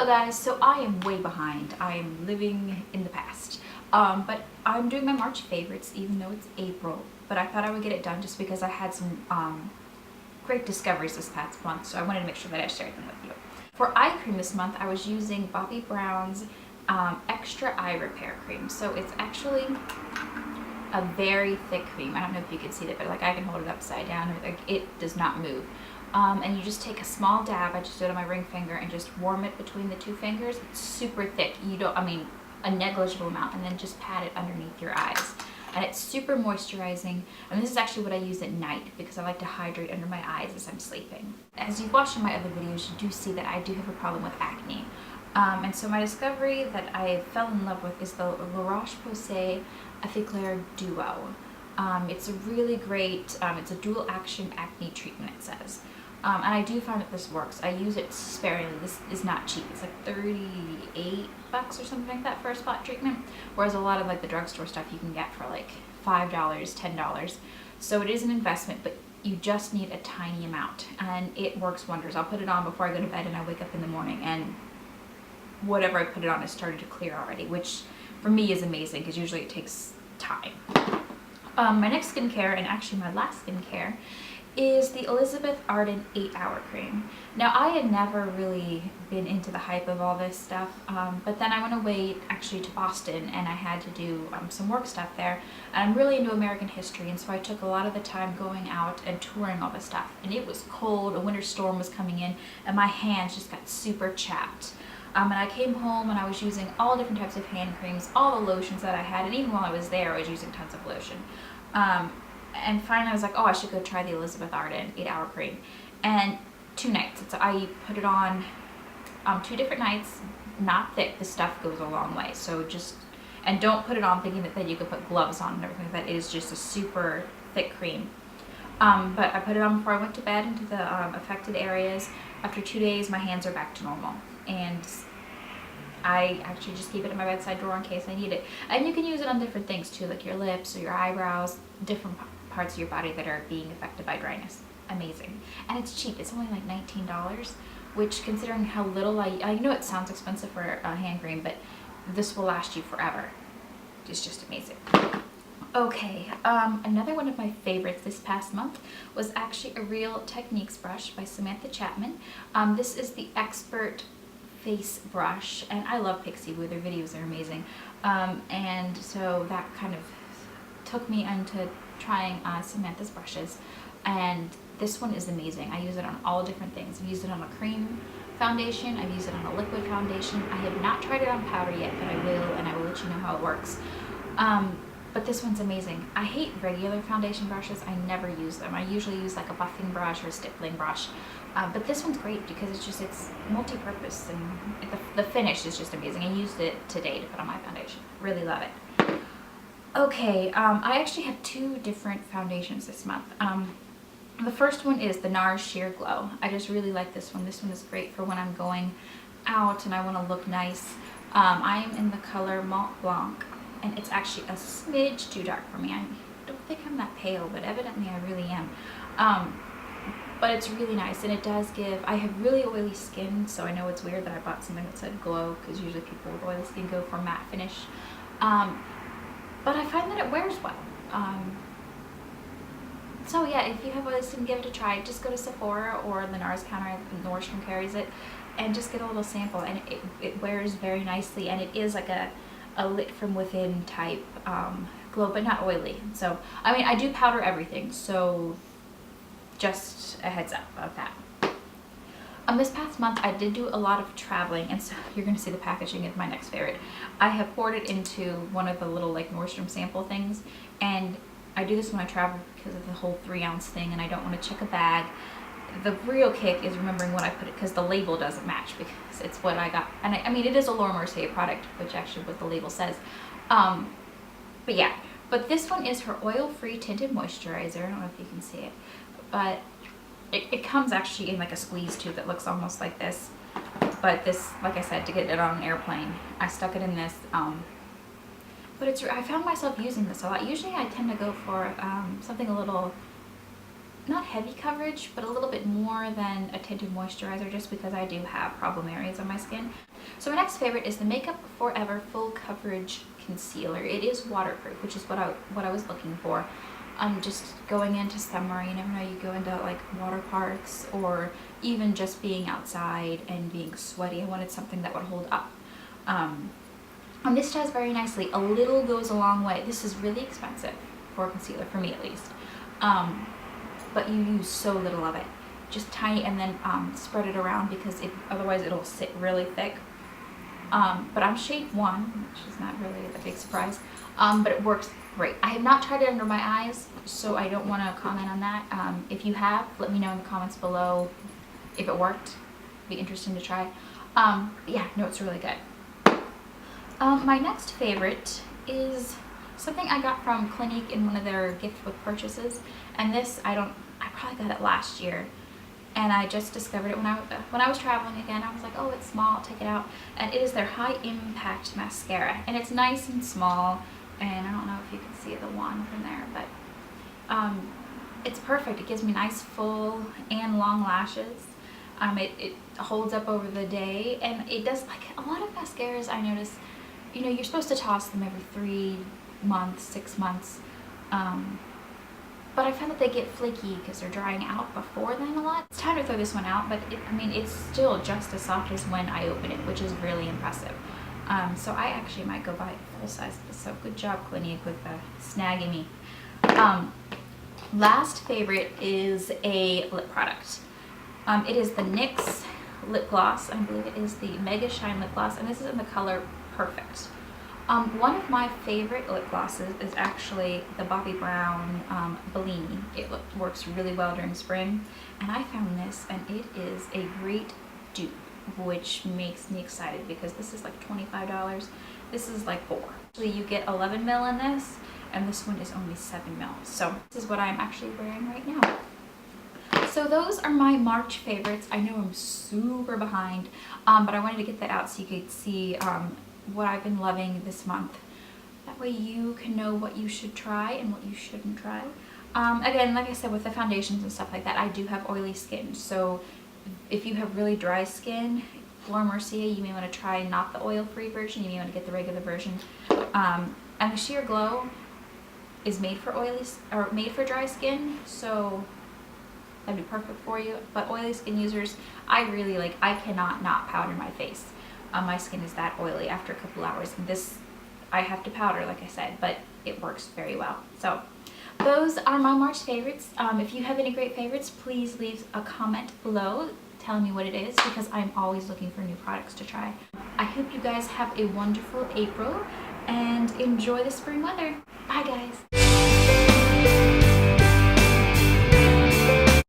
guys, so I am way behind. I am living in the past. But I'm doing my March favorites even though it's April. But I thought I would get it done just because I had some great discoveries this past month, so I wanted to make sure that I shared them with you. For eye cream this month, I was using Bobbi Brown's Extra Eye Repair Cream. So it's actually a very thick cream. I don't know if you can see that, but like I can hold it upside down. Like it does not move. And you just take a small dab. I just do it on my ring finger and just warm it between the two fingers. It's super thick. You don't, I mean, a negligible amount, and then just pat it underneath your eyes. And it's super moisturizing. And this is actually what I use at night because I like to hydrate under my eyes as I'm sleeping. As you've watched in my other videos, you do see that I do have a problem with acne. And so my discovery that I fell in love with is the Roche Posay Effaclar Duo. It's a really great, it's a dual action acne treatment, it says. And I do find that this works. I use it sparingly. This is not cheap. It's like $38 or something like that for a spot treatment. Whereas a lot of like the drugstore stuff you can get for like $5, $10. So it is an investment, but you just need a tiny amount and it works wonders. I'll put it on before I go to bed and I wake up in the morning and whatever I put it on has started to clear already, which for me is amazing because usually it takes time. My next skincare, and actually my last skincare, is the Elizabeth Arden 8-Hour Cream. Now I had never really been into the hype of all this stuff, but then I went away actually to Boston and I had to do some work stuff there, and I'm really into American history, and so I took a lot of the time going out and touring all this stuff, and it was cold, a winter storm was coming in, and my hands just got super chapped. And I came home and I was using all different types of hand creams, all the lotions that I had, and even while I was there I was using tons of lotion. And finally I was like, oh, I should go try the Elizabeth Arden 8-Hour Cream. And 2 nights. So I put it on 2 different nights, not thick. The stuff goes a long way. So just, and don't put it on thinking that you could put gloves on and everything like that. It is just a super thick cream. But I put it on before I went to bed into the affected areas. After 2 days, my hands are back to normal. And I actually just keep it in my bedside drawer in case I need it. And you can use it on different things too, like your lips or your eyebrows, different parts of your body that are being affected by dryness. Amazing. And it's cheap. It's only like $19, which considering how little I know it sounds expensive for a hand cream, but this will last you forever. It's just amazing. Okay, another one of my favorites this past month was actually a Real Techniques brush by Samantha Chapman. This is the Expert Face brush, and I love Pixie Woo. Their videos are amazing. And so that kind of took me into trying Samantha's brushes, and this one is amazing. I use it on all different things. I've used it on a cream foundation, I've used it on a liquid foundation. I have not tried it on powder yet, but I will, and I will let you know how it works. But this one's amazing. I hate regular foundation brushes. I never use them. I usually use like a buffing brush or a stippling brush. But this one's great because it's multi-purpose, and the finish is just amazing. I used it today to put on my foundation. Really love it. Okay, I actually have 2 different foundations this month. The first one is the NARS Sheer Glow. I just really like this one. This one is great for when I'm going out and I want to look nice. I am in the color Mont Blanc, and it's actually a smidge too dark for me. I don't think I'm that pale, but evidently I really am. But it's really nice, and it does give, I have really oily skin, so I know it's weird that I bought something that said glow, because usually people with oily skin go for a matte finish. But I find that it wears well. So yeah, if you have oily skin, give it a try. Just go to Sephora or the NARS counter, Nordstrom carries it, and just get a little sample, and it wears very nicely, and it is like a lit from within type glow, but not oily. So, I mean, I do powder everything, so just a heads up about that. This past month I did do a lot of traveling, and so you're going to see the packaging of my next favorite. I have poured it into one of the little like Nordstrom sample things, and I do this when I travel because of the whole 3-ounce thing, and I don't want to check a bag. The real kick is remembering what I put it, because the label doesn't match, because it's what I got. And I mean, it is a Laura Mercier product, which actually what the label says. But yeah, but this one is her oil-free tinted moisturizer. I don't know if you can see it, but it comes actually in like a squeeze tube that looks almost like this. But this, like I said, to get it on an airplane, I stuck it in this. But I found myself using this a lot. Usually I tend to go for something a little not heavy coverage, but a little bit more than a tinted moisturizer, just because I do have problem areas on my skin. So my next favorite is the Makeup Forever Full Coverage Concealer. It is waterproof, which is what I was looking for. Just going into summer, you never know, you go into like water parks or even just being outside and being sweaty. I wanted something that would hold up. And this does very nicely. A little goes a long way. This is really expensive for a concealer, for me at least. But you use so little of it. Just tiny, and then spread it around, because otherwise it'll sit really thick. But I'm shade 1, which is not really a big surprise. But it works great. I have not tried it under my eyes, so I don't want to comment on that. If you have, let me know in the comments below if it worked. It'd be interesting to try. Yeah, no, it's really good. My next favorite is something I got from Clinique in one of their gift with purchases. And this, I probably got it last year. And I just discovered it when I was traveling again. I was like, oh, it's small, I'll take it out. And it is their High Impact Mascara. And it's nice and small. And I don't know if you can see the wand from there, but it's perfect. It gives me nice full and long lashes. It holds up over the day, and it does, like a lot of mascaras I notice, you know, you're supposed to toss them every 3 months, 6 months. But I find that they get flaky because they're drying out before then a lot. It's time to throw this one out, but I mean, it's still just as soft as when I open it, which is really impressive. So I actually might go buy a full size of this. So good job, Clinique, with snagging me. Last favorite is a lip product. It is the NYX lip gloss. I believe it is the Mega Shine lip gloss, and this is in the color Perfect. One of my favorite lip glosses is actually the Bobbi Brown Bellini. It works really well during spring, and I found this, and it is a great dupe, which makes me excited because this is like $25. This is like 4. Actually, you get 11 mil in this, and this one is only 7 mil. So this is what I'm actually wearing right now. So those are my March favorites. I know I'm super behind, but I wanted to get that out so you could see what I've been loving this month. That way you can know what you should try and what you shouldn't try. Again, like I said, with the foundations and stuff like that, I do have oily skin. So if you have really dry skin, or Mercier, you may want to try not the oil-free version. You may want to get the regular version. And the Sheer Glow is made for made for dry skin, so that'd be perfect for you. But oily skin users, I cannot not powder my face. My skin is that oily after a couple hours. And this, I have to powder, like I said, but it works very well. So those are my March favorites. If you have any great favorites, please leave a comment below telling me what it is, because I'm always looking for new products to try. I hope you guys have a wonderful April and enjoy the spring weather. Bye guys.